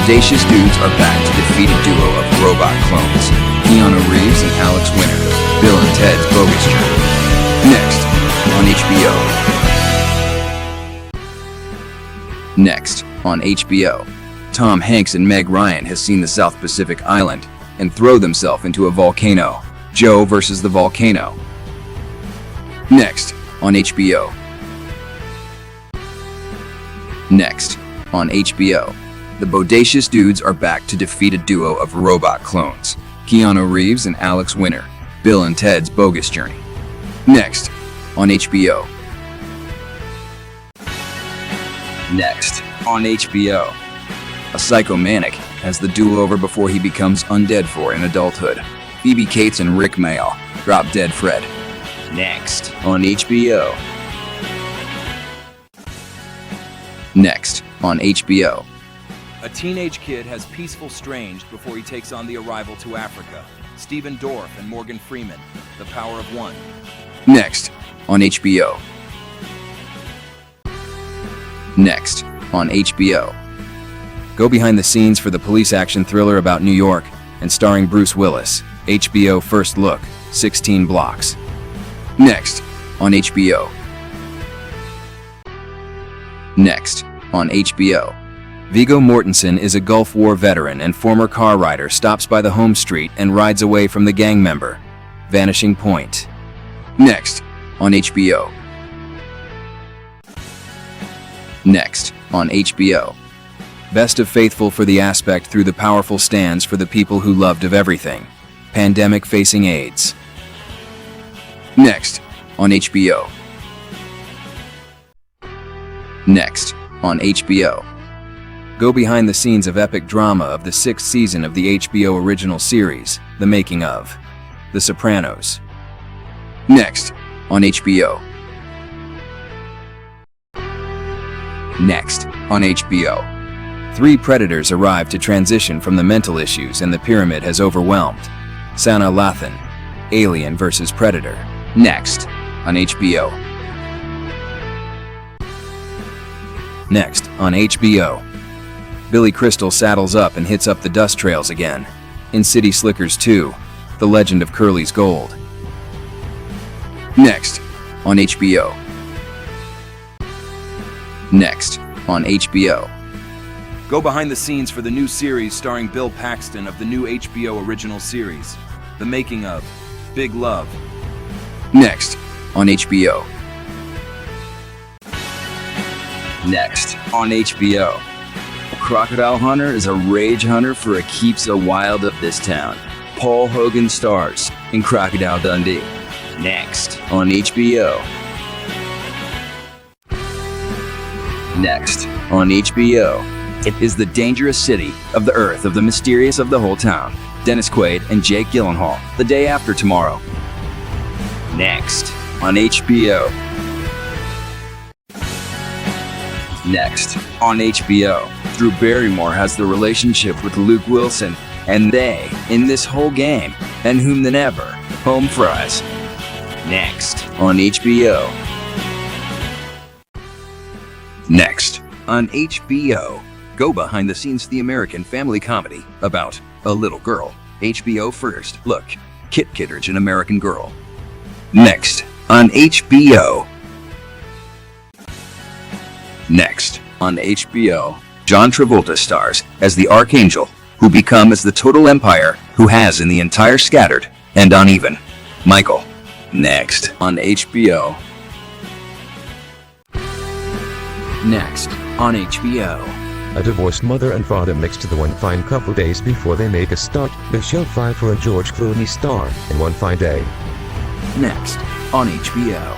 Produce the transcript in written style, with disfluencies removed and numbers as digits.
bodacious dudes are back to defeat a duo of robot clones, Keanu Reeves and Alex Winter, Bill and Ted's Bogus Journey. Next, on HBO. Next, on HBO. Tom Hanks and Meg Ryan has seen the South Pacific island and throw themselves into a volcano. Joe versus the volcano. Next, on HBO. Next, on HBO. The bodacious dudes are back to defeat a duo of robot clones, Keanu Reeves and Alex Winter, Bill and Ted's Bogus Journey. Next, on HBO. Next, on HBO. A psychomaniac has the do-over before he becomes undead for in adulthood. Phoebe Cates and Rick Mayall drop Dead Fred. Next, on HBO. Next, on HBO. A teenage kid has peaceful strange before he takes on the arrival to Africa. Stephen Dorff and Morgan Freeman, The Power of One. Next, on HBO. Next, on HBO. Go behind the scenes for the police action thriller about New York and starring Bruce Willis. HBO First Look, 16 Blocks. Next, on HBO. Next, on HBO. Viggo Mortensen is a Gulf War veteran and former car rider stops by the home street and rides away from the gang member. Vanishing Point. Next, on HBO. Next, on HBO. Best of Faithful for the aspect through the powerful stands for the people who loved of everything. Pandemic facing AIDS. Next, on HBO. Next, on HBO. Go behind the scenes of epic drama of the 6th season of the HBO original series, The Making of The Sopranos. Next, on HBO. Next, on HBO. 3 predators arrive to transition from the mental issues and the pyramid has overwhelmed. Sana Lathan, Alien vs. Predator. Next, on HBO. Next, on HBO. Billy Crystal saddles up and hits up the dust trails again. In City Slickers 2, The Legend of Curly's Gold. Next, on HBO. Next, on HBO. Go behind the scenes for the new series starring Bill Paxton of the new HBO original series, The Making of Big Love. Next, on HBO. Next, on HBO. Crocodile Hunter is a rage hunter for a keeps a wild of this town. Paul Hogan stars in Crocodile Dundee. Next, on HBO. Next, on HBO. It is the dangerous city of the earth of the mysterious of the whole town. Dennis Quaid and Jake Gyllenhaal, The Day After Tomorrow. Next, on HBO. Next, on HBO. Drew Barrymore has the relationship with Luke Wilson, and they, in this whole game, and whom than ever, home fries. Next, on HBO. Next, on HBO. Go behind the scenes of the American family comedy about a little girl. HBO First Look, Kit Kittredge, an American Girl. Next, on HBO. Next, on HBO. John Travolta stars as the Archangel, who become as the total empire who has in the entire scattered and uneven. Michael. Next, on HBO. Next, on HBO. A divorced mother and father mix to the one fine couple days before they make a start. Michelle Pfeiffer and George Clooney star in One Fine Day. Next, on HBO.